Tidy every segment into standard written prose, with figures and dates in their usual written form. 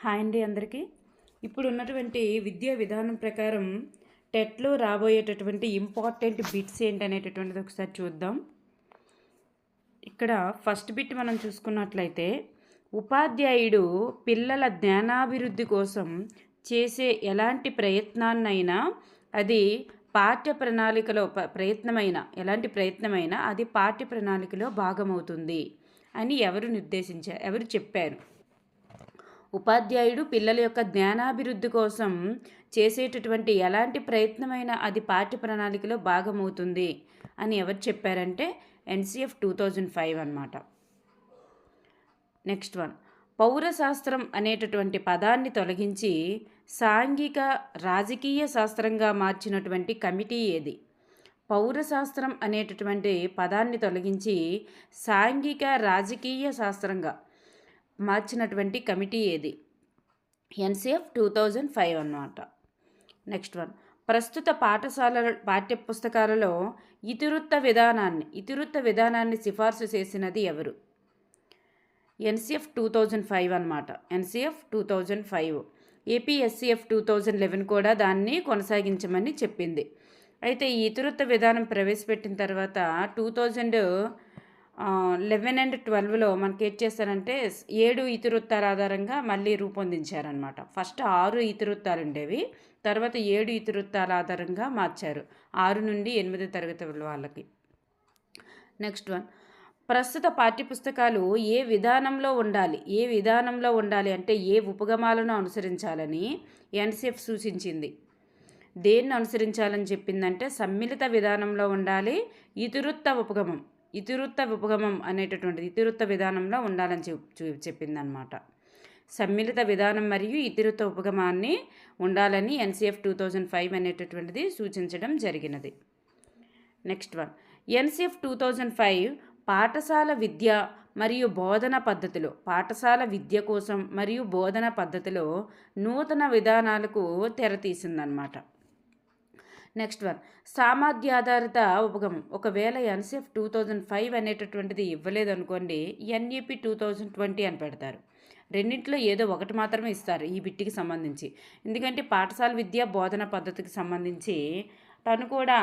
Hi అండి అందరికీ. ఇప్పుడు ఉన్నటువంటి విద్యా విధానం ప్రకారం టెట్లో రాబోయేటటువంటి ఇంపార్టెంట్ బిట్స్ ఏంటనేటటువంటిది ఒకసారి చూద్దాం. ఇక్కడ ఫస్ట్ బిట్ మనం చూసుకున్నట్లయితే, ఉపాధ్యాయుడు పిల్లల జ్ఞానాభివృద్ధి కోసం చేసే ఎలాంటి ప్రయత్నాన్నైనా అది పాఠ్య ప్రణాళికలో ఎలాంటి ప్రయత్నమైనా అది పాఠ్య ప్రణాళికలో భాగమవుతుంది అని ఎవరు చెప్పారు? ఉపాధ్యాయుడు పిల్లల యొక్క జ్ఞానాభివృద్ధి కోసం చేసేటటువంటి ఎలాంటి ప్రయత్నమైనా అది పాఠ్య ప్రణాళికలో భాగమవుతుంది అని ఎవరు చెప్పారంటే ఎన్సిఎఫ్ 2005 అన్నమాట. నెక్స్ట్ వన్, పౌరశాస్త్రం అనేటటువంటి పదాన్ని తొలగించి సాంఘిక రాజకీయ శాస్త్రంగా మార్చినటువంటి కమిటీ ఏది? పౌరశాస్త్రం అనేటటువంటి పదాన్ని తొలగించి సాంఘిక రాజకీయ శాస్త్రంగా మార్చినటువంటి కమిటీ ఏది? ఎన్సిఎఫ్ 2005 అన్నమాట. నెక్స్ట్ వన్, ప్రస్తుత పాఠ్యపుస్తకాలలో ఇతివృత్త విధానాన్ని సిఫార్సు చేసినది ఎవరు? ఎన్సిఎఫ్ 2005 అన్నమాట. ఎన్సిఎఫ్ 2005. ఏపీఎస్సిఎఫ్ 2011 కూడా దాన్ని కొనసాగించమని చెప్పింది. అయితే ఈ ఇతివృత్త విధానం ప్రవేశపెట్టిన తర్వాత 2011 అండ్ 12లో మనకి ఏం చేస్తారంటే 7 ఇతివృత్తాల ఆధారంగా మళ్ళీ రూపొందించారనమాట. ఫస్ట్ 6 ఇతివృత్తాలు ఉండేవి, తర్వాత 7 ఇతివృత్తాల ఆధారంగా మార్చారు 6 నుండి 8 తరగతి వాళ్ళకి. నెక్స్ట్ వన్, ప్రస్తుత పాఠ్యపుస్తకాలు ఏ విధానంలో ఉండాలి అంటే ఏ ఉపగమాలను అనుసరించాలని ఎన్సిఎఫ్ సూచించింది? దేన్ని అనుసరించాలని చెప్పిందంటే సమ్మిళిత విధానంలో ఉండాలి, ఇతివృత్త ఉపగమం అనేటటువంటిది ఇతివృత్త విధానంలో ఉండాలని చెప్పిందనమాట. సమ్మిళిత విధానం మరియు ఇతివృత్త ఉపగమాన్ని ఉండాలని ఎన్సిఎఫ్ 2005 అనేటటువంటిది సూచించడం జరిగినది. నెక్స్ట్ వన్, ఎన్సిఎఫ్ 2005 పాఠశాల విద్య కోసం మరియు బోధన పద్ధతిలో నూతన విధానాలకు తెరతీసిందనమాట. నెక్స్ట్ వన్, సామర్థ్యాధారిత ఉపగమం. ఒకవేళ ఎన్సిఎఫ్ 2005 అనేటటువంటిది ఇవ్వలేదనుకోండి, ఎన్ఈపి 2020 అని పెడతారు. రెండింటిలో ఏదో ఒకటి మాత్రమే ఇస్తారు ఈ బిట్టికి సంబంధించి. ఎందుకంటే పాఠశాల విద్య బోధన పద్ధతికి సంబంధించి తను కూడా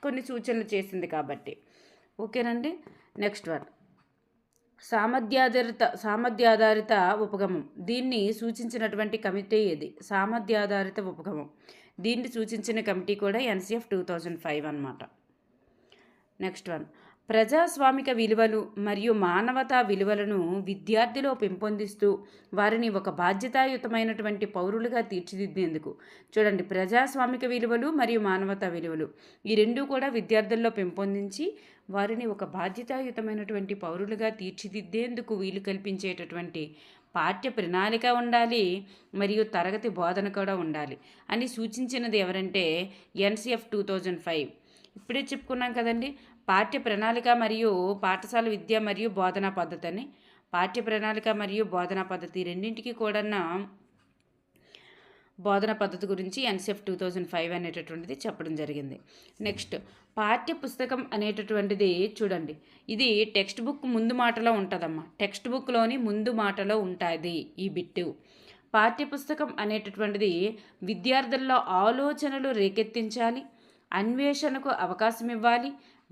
కొన్ని సూచనలు చేసింది కాబట్టి. ఓకేనండి. నెక్స్ట్ వన్, సామర్థ్యాధారిత ఉపగమం. దీన్ని సూచించినటువంటి కమిటీ ఏది? సామర్థ్యాధారిత ఉపగమం దీన్ని సూచించిన కమిటీ కూడా ఎన్సిఎఫ్ 2005 అన్నమాట. నెక్స్ట్ వన్, ప్రజాస్వామిక విలువలు మరియు మానవతా విలువలను విద్యార్థిలో పెంపొందిస్తూ వారిని ఒక బాధ్యతాయుతమైనటువంటి పౌరులుగా తీర్చిదిద్దేందుకు. చూడండి, ప్రజాస్వామిక విలువలు మరియు మానవతా విలువలు ఈ రెండూ కూడా విద్యార్థుల్లో పెంపొందించి వారిని ఒక బాధ్యతాయుతమైనటువంటి పౌరులుగా తీర్చిదిద్దేందుకు వీలు కల్పించేటటువంటి పాఠ్య ప్రణాళిక ఉండాలి మరియు తరగతి బోధన కూడా ఉండాలి అని సూచించినది ఎవరంటే ఎన్సిఎఫ్ 2005. ఇప్పుడే చెప్పుకున్నాం కదండి, పాఠ్య ప్రణాళిక మరియు పాఠశాల విద్య మరియు బోధనా పద్ధతి అని. పాఠ్య ప్రణాళిక మరియు బోధనా పద్ధతి రెండింటికి కూడా బోధన పద్ధతి గురించి ఎన్సిఎఫ్ 2005 అనేటటువంటిది చెప్పడం జరిగింది. నెక్స్ట్, పాఠ్య పుస్తకం అనేటటువంటిది చూడండి, ఇది టెక్స్ట్ బుక్ ముందు మాటలో ఉంటుందమ్మా. టెక్స్ట్ బుక్లోని ముందు మాటలో ఉంటుంది ఈ బిట్టు. పాఠ్యపుస్తకం అనేటటువంటిది విద్యార్థుల్లో ఆలోచనలు రేకెత్తించాలి, అన్వేషణకు అవకాశం ఇవ్వాలి,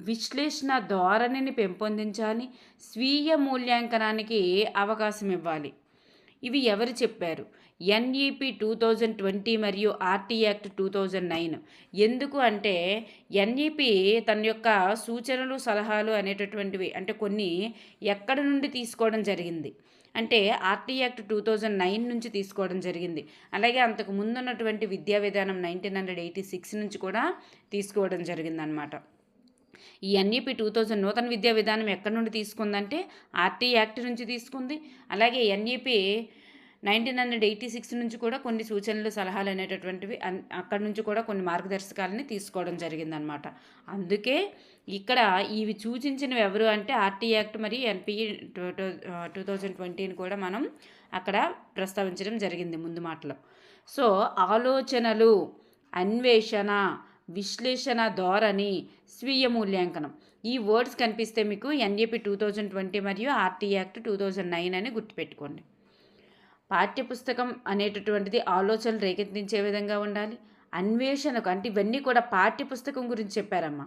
విశ్లేషణ ధోరణిని పెంపొందించాలి, స్వీయ మూల్యాంకనానికి అవకాశం ఇవ్వాలి. ఇవి ఎవరు చెప్పారు? ఎన్ఈపి 2020 మరియు ఆర్టీ యాక్ట్ 2009. ఎందుకు అంటే ఎన్ఈపి తన యొక్క సూచనలు సలహాలు అనేటటువంటివి అంటే కొన్ని ఎక్కడి నుండి తీసుకోవడం జరిగింది అంటే ఆర్టీ యాక్ట్ 2009 నుంచి తీసుకోవడం జరిగింది. అలాగే అంతకు ముందున్నటువంటి విద్యా విధానం 1986 నుంచి కూడా తీసుకోవడం జరిగిందనమాట. ఈ ఎన్ఈపి 2000 నూతన విద్యా విధానం ఎక్కడి నుండి తీసుకుందంటే ఆర్టీ యాక్ట్ నుంచి తీసుకుంది. అలాగే ఎన్ఈపి 1986 నుంచి కూడా కొన్ని సూచనలు సలహాలు అనేటటువంటివి అక్కడి నుంచి కూడా కొన్ని మార్గదర్శకాలని తీసుకోవడం జరిగిందనమాట. అందుకే ఇక్కడ ఇవి సూచించినవి ఎవరు అంటే ఆర్టీ యాక్ట్ మరియు ఎన్పిఈ 2020ని కూడా మనం అక్కడ ప్రస్తావించడం జరిగింది ముందు మాటలో. సో ఆలోచనలు, అన్వేషణ, విశ్లేషణ ధోరణి, స్వీయ మూల్యాంకనం ఈ వర్డ్స్ కనిపిస్తే మీకు ఎన్ఈపి 2020 మరియు ఆర్టీ యాక్ట్ 2009 అని గుర్తుపెట్టుకోండి. పాఠ్యపుస్తకం అనేటటువంటిది ఆలోచనలు రేకెత్తించే విధంగా ఉండాలి. అన్వేషణకు అంటే ఇవన్నీ కూడా పాఠ్యపుస్తకం గురించి చెప్పారమ్మా.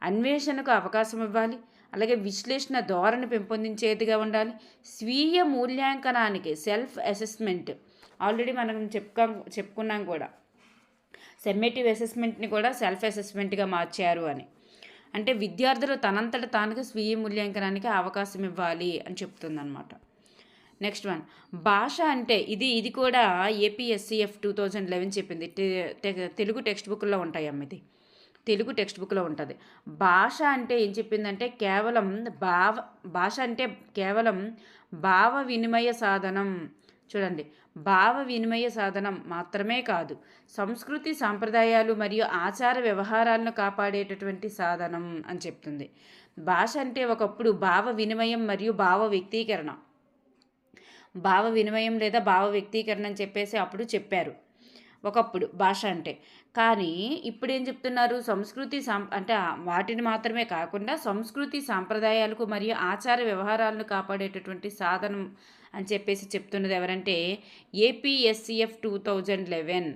అన్వేషణకు అవకాశం ఇవ్వాలి. అలాగే విశ్లేషణ ధోరణి పెంపొందించేదిగా ఉండాలి. స్వీయ మూల్యాంకనానికి సెల్ఫ్ అసెస్మెంట్ ఆల్రెడీ మనం చెప్పుకున్నాం కూడా. సమ్మేటివ్ అసెస్మెంట్ని కూడా సెల్ఫ్ అసెస్మెంట్గా మార్చారు అని. అంటే విద్యార్థులు తనంతట తానుగా స్వీయ మూల్యాంకనానికి అవకాశం ఇవ్వాలి అని చెప్తుందన్నమాట. నెక్స్ట్ వన్, భాష అంటే ఇది కూడా ఏపీఎస్సిఎఫ్ 2011 చెప్పింది. తెలుగు టెక్స్ట్ బుక్లో ఉంటాయమ్మ. ఇది తెలుగు టెక్స్ట్ బుక్లో ఉంటుంది. భాష అంటే ఏం చెప్పిందంటే భాష అంటే కేవలం భావ వినిమయ సాధనం. చూడండి, భావ వినిమయ సాధనం మాత్రమే కాదు, సంస్కృతి సాంప్రదాయాలు మరియు ఆచార వ్యవహారాలను కాపాడేటటువంటి సాధనం అని చెప్తుంది. భాష అంటే ఒకప్పుడు భావ వినిమయం మరియు భావ వ్యక్తీకరణ లేదా భావ వ్యక్తీకరణ అని చెప్పేసి అప్పుడు చెప్పారు ఒకప్పుడు భాష అంటే. కానీ ఇప్పుడు ఏం చెప్తున్నారు, సంస్కృతి అంటే వాటిని మాత్రమే కాకుండా సంస్కృతి సాంప్రదాయాలకు మరియు ఆచార వ్యవహారాలను కాపాడేటటువంటి సాధనం అని చెప్పేసి చెప్తున్నది ఎవరంటే ఏపీఎస్సిఎఫ్ 2011.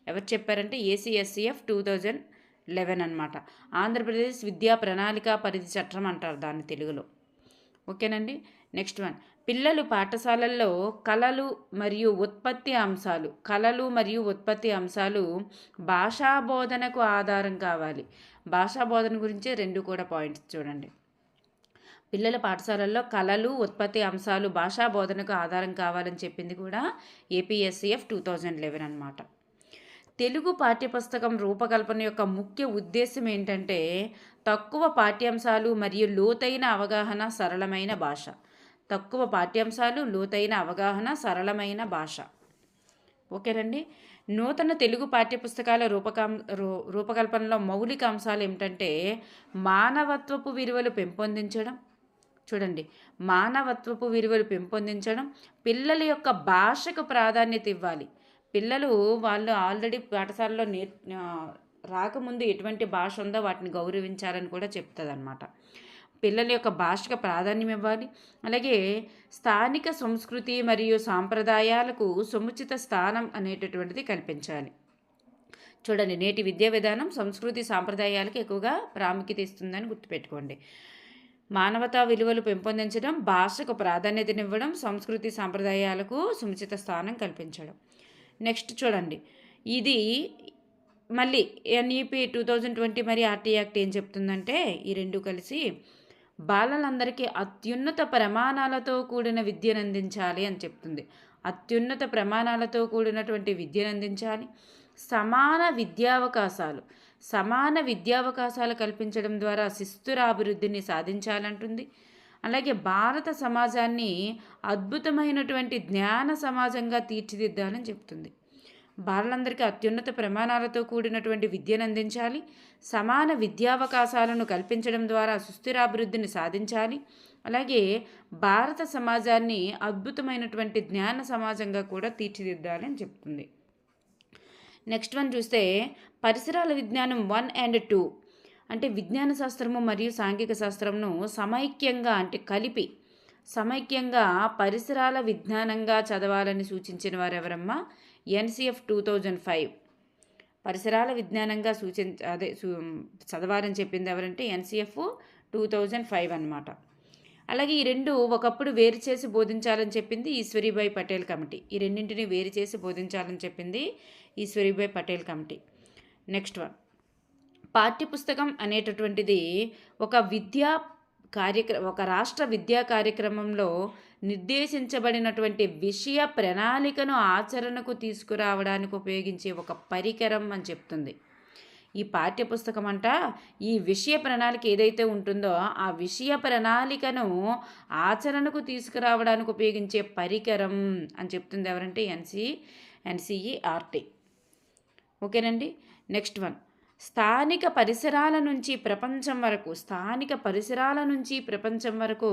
ఎవరు చెప్పారంటే ఏసీఎస్సిఎఫ్ 2011 అనమాట. ఆంధ్రప్రదేశ్ విద్యా ప్రణాళిక పరిధి చట్టం అంటారు దాన్ని తెలుగులో. ఓకేనండి. నెక్స్ట్ వన్, పిల్లలు పాఠశాలల్లో కళలు మరియు ఉత్పత్తి అంశాలు భాషా బోధనకు ఆధారం కావాలి. భాషా బోధన గురించి 2 కూడా పాయింట్స్ చూడండి. పిల్లల పాఠశాలల్లో కళలు ఉత్పత్తి అంశాలు భాషా బోధనకు ఆధారం కావాలని చెప్పింది కూడా ఏపీఎస్సిఎఫ్ 2011 అనమాట. తెలుగు పాఠ్యపుస్తకం రూపకల్పన యొక్క ముఖ్య ఉద్దేశం ఏంటంటే తక్కువ పాఠ్యాంశాలు మరియు లోతైన అవగాహన, సరళమైన భాష. ఓకేనండి. నూతన తెలుగు పాఠ్యపుస్తకాల రూపకల్పనలో మౌలిక అంశాలు ఏమిటంటే మానవత్వపు విలువలు పెంపొందించడం. చూడండి, మానవత్వపు విలువలు పెంపొందించడం, పిల్లల యొక్క భాషకు ప్రాధాన్యత ఇవ్వాలి. పిల్లలు వాళ్ళు ఆల్రెడీ పాఠశాలలో రాకముందు ఎటువంటి భాష ఉందో వాటిని గౌరవించాలని కూడా చెప్తుంది అనమాట. పిల్లల యొక్క భాషకు ప్రాధాన్యం ఇవ్వాలి. అలాగే స్థానిక సంస్కృతి మరియు సాంప్రదాయాలకు సముచిత స్థానం అనేటటువంటిది కల్పించాలి. చూడండి, నేటి విద్యా విధానం సంస్కృతి సాంప్రదాయాలకు ఎక్కువగా ప్రాముఖ్యత ఇస్తుందని గుర్తుపెట్టుకోండి. మానవతా విలువలు పెంపొందించడం, భాషకు ప్రాధాన్యతనివ్వడం, సంస్కృతి సాంప్రదాయాలకు సముచిత స్థానం కల్పించడం. నెక్స్ట్ చూడండి, ఇది మళ్ళీ ఎన్ఈపి 2020 మరి ఆర్టీ యాక్ట్ ఏం చెప్తుందంటే ఈ 2 కలిసి బాలలందరికీ అత్యున్నత ప్రమాణాలతో కూడిన విద్యను అందించాలి అని చెప్తుంది. అత్యున్నత ప్రమాణాలతో కూడినటువంటి విద్యను అందించాలి. సమాన విద్యావకాశాలు కల్పించడం ద్వారా శిస్తుర అభివృద్ధిని సాధించాలంటుంది. అలాగే భారత సమాజాన్ని అద్భుతమైనటువంటి జ్ఞాన సమాజంగా తీర్చిదిద్దాలని చెప్తుంది. బాలలందరికీ అత్యున్నత ప్రమాణాలతో కూడినటువంటి విద్యను అందించాలి. సమాన విద్యావకాశాలను కల్పించడం ద్వారా సుస్థిరాభివృద్ధిని సాధించాలి. అలాగే భారత సమాజాన్ని అద్భుతమైనటువంటి జ్ఞాన సమాజంగా కూడా తీర్చిదిద్దాలని చెప్తుంది. నెక్స్ట్ వన్ చూస్తే పరిసరాల విజ్ఞానం 1 and 2 అంటే విజ్ఞాన శాస్త్రము మరియు సాంఘిక శాస్త్రంను సమైక్యంగా పరిసరాల విజ్ఞానంగా చదవాలని సూచించిన వారు ఎవరమ్మా? ఎన్సిఎఫ్ 2005. పరిసరాల విజ్ఞానంగా చదవాలని చెప్పింది ఎవరంటే ఎన్సిఎఫ్ 2005 అన్నమాట. అలాగే ఈ 2 ఒకప్పుడు వేరు చేసి బోధించాలని చెప్పింది ఈశ్వరీబాయి పటేల్ కమిటీ. ఈ రెండింటిని వేరు చేసి బోధించాలని చెప్పింది Eshwaribai Patel committee. Next one, పాఠ్యపుస్తకం అనేటటువంటిది ఒక రాష్ట్ర విద్యా కార్యక్రమంలో నిర్దేశించబడినటువంటి విషయ ప్రణాళికను ఆచరణకు తీసుకురావడానికి ఉపయోగించే ఒక పరికరం అని చెప్తుంది. ఈ పాఠ్యపుస్తకం అంట ఈ విషయ ప్రణాళిక ఏదైతే ఉంటుందో ఆ విషయ ప్రణాళికను ఆచరణకు తీసుకురావడానికి ఉపయోగించే పరికరం అని చెప్తుంది ఎవరంటే ఎన్సిఈఆర్టీ. ఓకేనండి. నెక్స్ట్ వన్, స్థానిక పరిసరాల నుంచి ప్రపంచం వరకు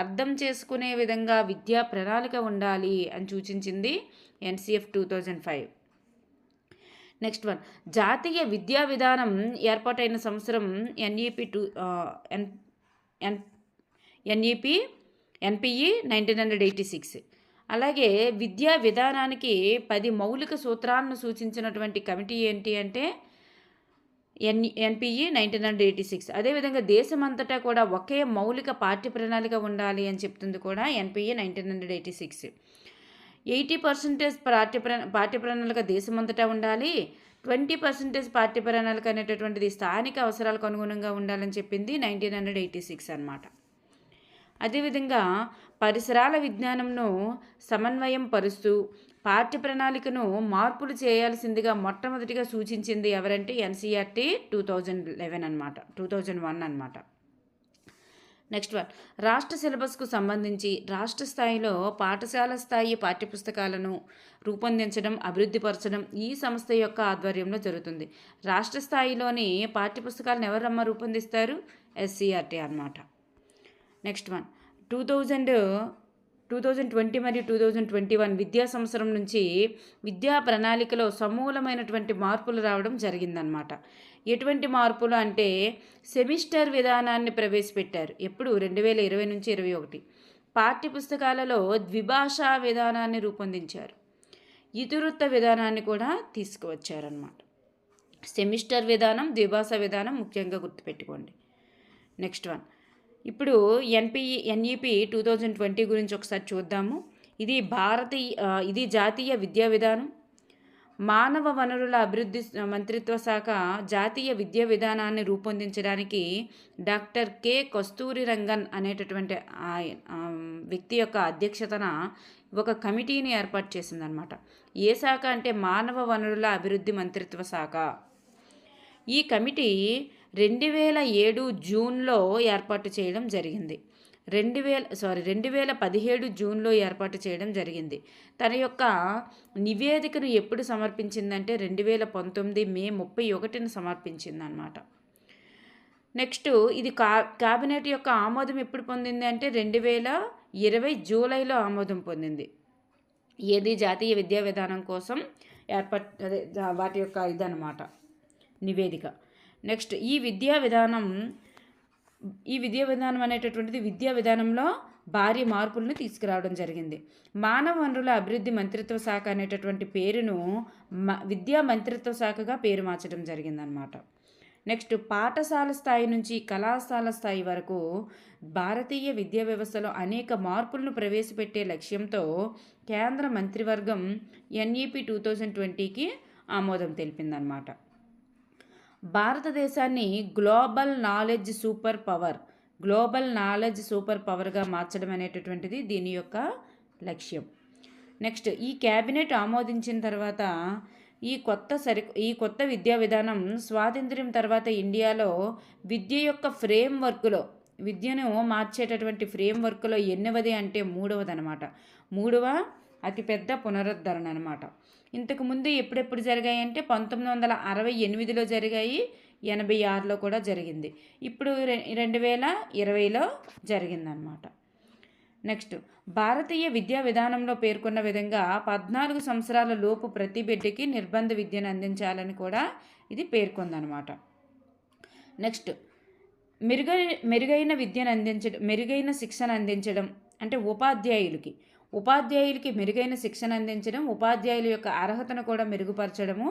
అర్థం చేసుకునే విధంగా విద్యా ప్రణాళిక ఉండాలి అని సూచించింది ఎన్సిఎఫ్ 2005. నెక్స్ట్ వన్, జాతీయ విద్యా విధానం ఏర్పాటైన సంవత్సరం ఎన్పిఈ 1986. అలాగే విద్యా విధానానికి 10 మౌలిక సూత్రాలను సూచించినటువంటి కమిటీ ఏంటి అంటే ఎన్పిఈ 1986. అదేవిధంగా దేశమంతటా కూడా ఒకే మౌలిక పాఠ్య ప్రణాళిక ఉండాలి అని చెప్తుంది కూడా ఎన్పిఈ 1986. 80% పాఠ్య ప్రణాళిక దేశమంతటా ఉండాలి, 20% పాఠ్య ప్రణాళిక అనేటటువంటిది స్థానిక అవసరాలకు అనుగుణంగా ఉండాలని చెప్పింది 1986 అన్నమాట. అదేవిధంగా పరిసరాల విజ్ఞానంను సమన్వయం పరుస్తూ పాఠ్య ప్రణాళికను మార్పులు చేయాల్సిందిగా మొట్టమొదటిగా సూచించింది ఎవరంటే ఎన్సీఆర్టీ 2001 అన్నమాట. నెక్స్ట్ వన్, రాష్ట్ర సిలబస్కు సంబంధించి రాష్ట్ర స్థాయిలో పాఠశాల స్థాయి పాఠ్యపుస్తకాలను రూపొందించడం, అభివృద్ధిపరచడం ఈ సంస్థ యొక్క ఆధ్వర్యంలో జరుగుతుంది. రాష్ట్ర స్థాయిలోని పాఠ్యపుస్తకాలను ఎవరమ్మ రూపొందిస్తారు? ఎస్సీఆర్టీ అన్నమాట. నెక్స్ట్ వన్, 2020 మరియు 2021 విద్యా సంవత్సరం నుంచి విద్యా ప్రణాళికలో సమూలమైనటువంటి మార్పులు రావడం జరిగిందనమాట. ఎటువంటి మార్పులు అంటే సెమిస్టర్ విధానాన్ని ప్రవేశపెట్టారు. ఎప్పుడు? 2020 నుంచి 2021. పాఠ్యపుస్తకాలలో ద్విభాషా విధానాన్ని రూపొందించారు. ఇతివృత్త విధానాన్ని కూడా తీసుకువచ్చారన్నమాట. సెమిస్టర్ విధానం, ద్విభాషా విధానం ముఖ్యంగా గుర్తుపెట్టుకోండి. నెక్స్ట్ వన్, ఇప్పుడు ఎన్ఈపి 2020 గురించి ఒకసారి చూద్దాము. ఇది జాతీయ విద్యా విధానం. మానవ వనరుల అభివృద్ధి మంత్రిత్వ శాఖ జాతీయ విద్యా విధానాన్ని రూపొందించడానికి డాక్టర్ కె కస్తూరి రంగన్ అనేటటువంటి వ్యక్తి యొక్క అధ్యక్షతన ఒక కమిటీని ఏర్పాటు చేసిందనమాట. ఏ శాఖ అంటే మానవ వనరుల అభివృద్ధి మంత్రిత్వ శాఖ. ఈ కమిటీ 2007 జూన్లో ఏర్పాటు చేయడం జరిగింది. 2017 జూన్లో ఏర్పాటు చేయడం జరిగింది. తన యొక్క నివేదికను ఎప్పుడు సమర్పించిందంటే 2019 మే 31 సమర్పించిందనమాట. నెక్స్ట్, ఇది క్యాబినెట్ యొక్క ఆమోదం ఎప్పుడు పొందింది అంటే 2020 జూలైలో ఆమోదం పొందింది. ఏది? జాతీయ విద్యా విధానం కోసం వాటి యొక్క ఇదన్నమాట నివేదిక. నెక్స్ట్, ఈ విద్యా విధానం అనేటటువంటిది విద్యా విధానంలో భారీ మార్పులను తీసుకురావడం జరిగింది. మానవ వనరుల అభివృద్ధి మంత్రిత్వ శాఖ అనేటటువంటి పేరును విద్యా మంత్రిత్వ శాఖగా పేరు మార్చడం జరిగిందనమాట. నెక్స్ట్, పాఠశాల స్థాయి నుంచి కళాశాల స్థాయి వరకు భారతీయ విద్యా వ్యవస్థలో అనేక మార్పులను ప్రవేశపెట్టే లక్ష్యంతో కేంద్ర మంత్రివర్గం ఎన్ఈపి 2020కి ఆమోదం తెలిపిందనమాట. భారతదేశాన్ని గ్లోబల్ నాలెడ్జ్ సూపర్ పవర్గా మార్చడం అనేటటువంటిది దీని యొక్క లక్ష్యం. నెక్స్ట్, ఈ క్యాబినెట్ ఆమోదించిన తర్వాత ఈ కొత్త విద్యా విధానం స్వాతంత్ర్యం తర్వాత ఇండియాలో విద్య యొక్క విద్యను మార్చేటటువంటి ఫ్రేమ్వర్క్లో ఎన్నవది అంటే 3వది అనమాట. 3వ అతిపెద్ద పునరుద్ధరణ అనమాట. ఇంతకుముందు ఎప్పుడెప్పుడు జరిగాయి అంటే 1968లో జరిగాయి, 86లో కూడా జరిగింది. ఇప్పుడు 2020లో జరిగిందనమాట. నెక్స్ట్, భారతీయ విద్యా విధానంలో పేర్కొన్న విధంగా 14 సంవత్సరాల లోపు ప్రతి బిడ్డకి నిర్బంధ విద్యను అందించాలని కూడా ఇది పేర్కొందనమాట. నెక్స్ట్, మెరుగైన విద్యను అందించడం, మెరుగైన శిక్షణ అందించడం అంటే ఉపాధ్యాయులకి మెరుగైన శిక్షణ అందించడం, ఉపాధ్యాయుల యొక్క అర్హతను కూడా మెరుగుపరచడము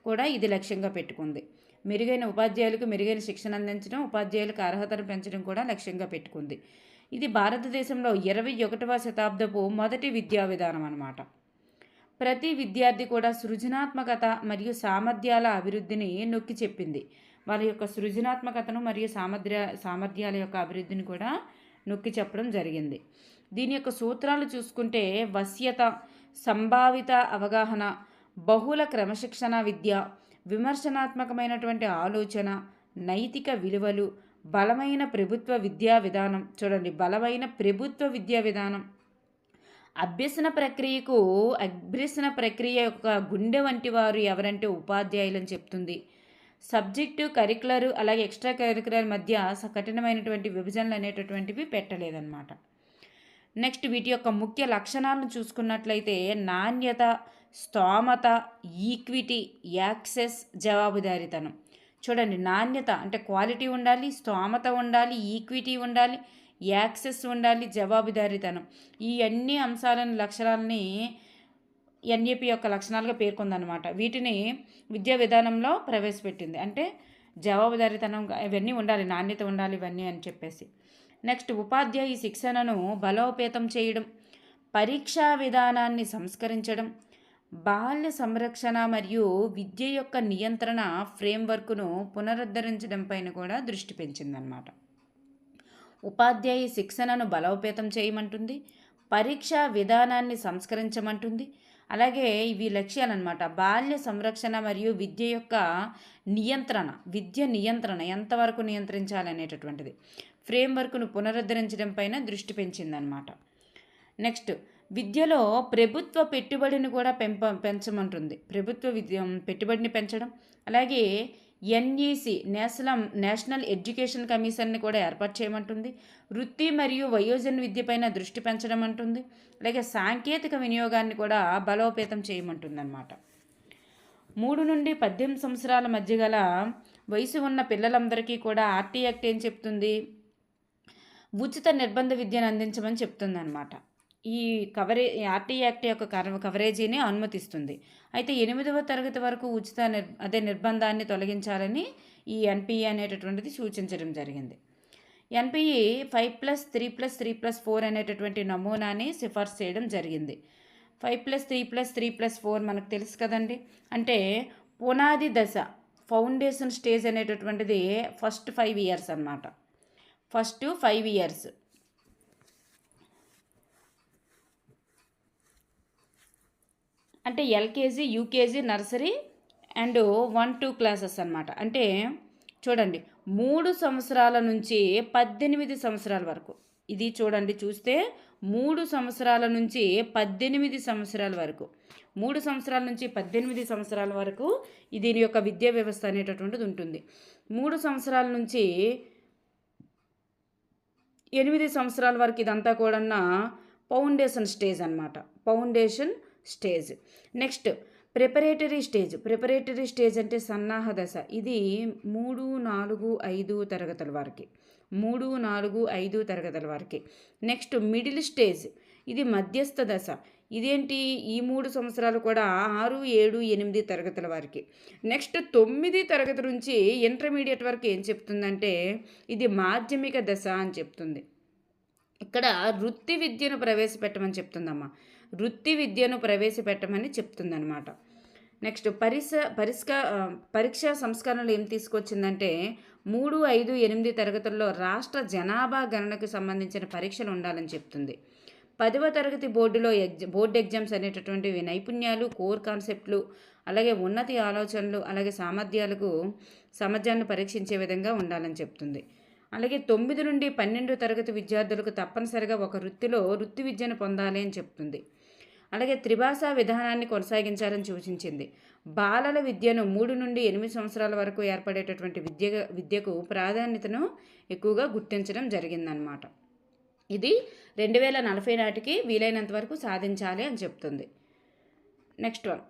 కూడా ఇది లక్ష్యంగా పెట్టుకుంది. మెరుగైన ఉపాధ్యాయులకు మెరుగైన శిక్షణ అందించడం, ఉపాధ్యాయులకు అర్హతను పెంచడం కూడా లక్ష్యంగా పెట్టుకుంది. ఇది భారతదేశంలో 21వ శతాబ్దపు మొదటి విద్యా విధానం అన్నమాట. ప్రతి విద్యార్థి కూడా సృజనాత్మకత మరియు సామర్థ్యాల అభివృద్ధిని నొక్కి చెప్పింది. వాళ్ళ యొక్క సృజనాత్మకతను మరియు సామర్థ్యాల యొక్క అభివృద్ధిని కూడా నొక్కి చెప్పడం జరిగింది. దీని యొక్క సూత్రాలు చూసుకుంటే వశ్యత, సంభావిత అవగాహన, బహుళ క్రమశిక్షణ విద్య, విమర్శనాత్మకమైనటువంటి ఆలోచన, నైతిక విలువలు, బలమైన ప్రభుత్వ విద్యా విధానం. చూడండి, బలమైన ప్రభుత్వ విద్యా విధానం. అభ్యసన ప్రక్రియ యొక్క గుండె వంటి వారు ఎవరంటే ఉపాధ్యాయులని చెప్తుంది. సబ్జెక్టు, కరికులర్ అలాగే ఎక్స్ట్రా కరికులర్ మధ్య కఠినమైనటువంటి విభజనలు అనేటటువంటివి పెట్టలేదన్నమాట. నెక్స్ట్, వీటి యొక్క ముఖ్య లక్షణాలను చూసుకున్నట్లయితే నాణ్యత, స్తోమత, ఈక్విటీ, యాక్సెస్, జవాబుదారీతనం. చూడండి, నాణ్యత అంటే క్వాలిటీ ఉండాలి, స్తోమత ఉండాలి, ఈక్విటీ ఉండాలి, యాక్సెస్ ఉండాలి, జవాబుదారీతనం. ఈ అన్ని లక్షణాలని ఎన్ఈపీ యొక్క లక్షణాలుగా పేర్కొందనమాట. వీటిని విద్యా విధానంలో ప్రవేశపెట్టింది. అంటే జవాబుదారీతనం ఇవన్నీ ఉండాలి, నాణ్యత ఉండాలి ఇవన్నీ అని చెప్పేసి. నెక్స్ట్, ఉపాధ్యాయ శిక్షణను బలోపేతం చేయడం, పరీక్షా విధానాన్ని సంస్కరించడం, బాల్య సంరక్షణ మరియు విద్య యొక్క నియంత్రణ ఫ్రేమ్వర్క్ను పునరుద్ధరించడం పైన కూడా దృష్టి పెంచిందనమాట. ఉపాధ్యాయ శిక్షణను బలోపేతం చేయమంటుంది, పరీక్షా విధానాన్ని సంస్కరించమంటుంది. అలాగే ఇవి లక్ష్యాలన్నమాట. బాల్య సంరక్షణ మరియు విద్య యొక్క విద్య నియంత్రణ ఎంతవరకు నియంత్రించాలనేటటువంటిది ఫ్రేమ్వర్క్ను పునరుద్ధరించడం పైన దృష్టి పెంచిందనమాట. నెక్స్ట్, విద్యలో ప్రభుత్వ పెట్టుబడిని కూడా పెంచమంటుంది. ప్రభుత్వ పెట్టుబడిని పెంచడం. అలాగే ఎన్ఈసి నేషనల్ ఎడ్యుకేషన్ కమిషన్ని కూడా ఏర్పాటు చేయమంటుంది. వృత్తి మరియు వయోజన విద్యపైన దృష్టి పెంచడం అంటుంది. అలాగే సాంకేతిక వినియోగాన్ని కూడా బలోపేతం చేయమంటుంది అన్నమాట. 3 నుండి 18 సంవత్సరాల మధ్య గల వయసు ఉన్న పిల్లలందరికీ కూడా ఆర్టీ యాక్ట్ ఏం చెప్తుంది? ఉచిత నిర్బంధ విద్యను అందించమని చెప్తుంది అనమాట. ఈ ఆర్టీ యాక్ట్ యొక్క కవరేజీని అనుమతిస్తుంది. అయితే 8వ తరగతి వరకు ఉచిత నిర్బంధాన్ని తొలగించాలని ఈ ఎన్పిఈ అనేటటువంటిది సూచించడం జరిగింది. ఎన్పిఈ 5+3+3+4 అనేటటువంటి నమూనాని సిఫార్సు చేయడం జరిగింది. 5+3+3+4 మనకు తెలుసు కదండి. అంటే పునాది దశ, ఫౌండేషన్ స్టేజ్ అనేటటువంటిది ఫస్ట్ 5 ఇయర్స్ అన్నమాట. First 5 years. అంటే LKG, UKG, nursery and 1-2 classes అన్నమాట. అంటే చూడండి, 3 సంవత్సరాల నుంచి 18 సంవత్సరాల వరకు. ఇది చూడండి, చూస్తే 3 సంవత్సరాల నుంచి 18 సంవత్సరాల వరకు. 3 సంవత్సరాల నుంచి 18 సంవత్సరాల వరకు దీని యొక్క విద్యా వ్యవస్థ అనేటటువంటిది ఉంటుంది. 3 సంవత్సరాల నుంచి 8 సంవత్సరాల వరకు ఇదంతా కూడా ఫౌండేషన్ స్టేజ్ అన్నమాట. Foundation stage. Next, preparatory stage అంటే సన్నాహ దశ. ఇది 3, 4, 5 తరగతుల వారికి. 3, 4, 5 తరగతుల వారికి. Next, middle stage. ఇది మధ్యస్థ దశ. ఇదేంటి? ఈ 3 సంవత్సరాలు కూడా 6, 7, 8 తరగతుల వారికి. నెక్స్ట్ 9 తరగతి నుంచి ఇంటర్మీడియట్ వరకు ఏం చెప్తుందంటే ఇది మాధ్యమిక దశ అని చెప్తుంది. ఇక్కడ వృత్తి విద్యను ప్రవేశపెట్టమని చెప్తుందమ్మా. వృత్తి విద్యను ప్రవేశపెట్టమని చెప్తుందన్నమాట. నెక్స్ట్, పరీక్షా సంస్కరణలు ఏం తీసుకొచ్చిందంటే 3, 5, 8 తరగతుల్లో రాష్ట్ర జనాభా గణనకు సంబంధించిన పరీక్షలు ఉండాలని చెప్తుంది. 10వ తరగతి బోర్డు ఎగ్జామ్స్ అనేటటువంటివి నైపుణ్యాలు, కోర్ కాన్సెప్ట్లు, అలాగే ఉన్నతి ఆలోచనలు, అలాగే సామర్థ్యాన్ని పరీక్షించే విధంగా ఉండాలని చెప్తుంది. అలాగే 9 నుండి 12 తరగతి విద్యార్థులకు తప్పనిసరిగా ఒక వృత్తి విద్యను పొందాలి అని చెప్తుంది. అలాగే త్రిభాషా విధానాన్ని కొనసాగించాలని సూచించింది. బాలల విద్యను 3 నుండి 8 సంవత్సరాల వరకు ఏర్పడేటటువంటి విద్యకు ప్రాధాన్యతను ఎక్కువగా గుర్తించడం జరిగిందనమాట. ఇది 2040 నాటికి వీలైనంత వరకు సాధించాలి అని చెప్తుంది. Next one,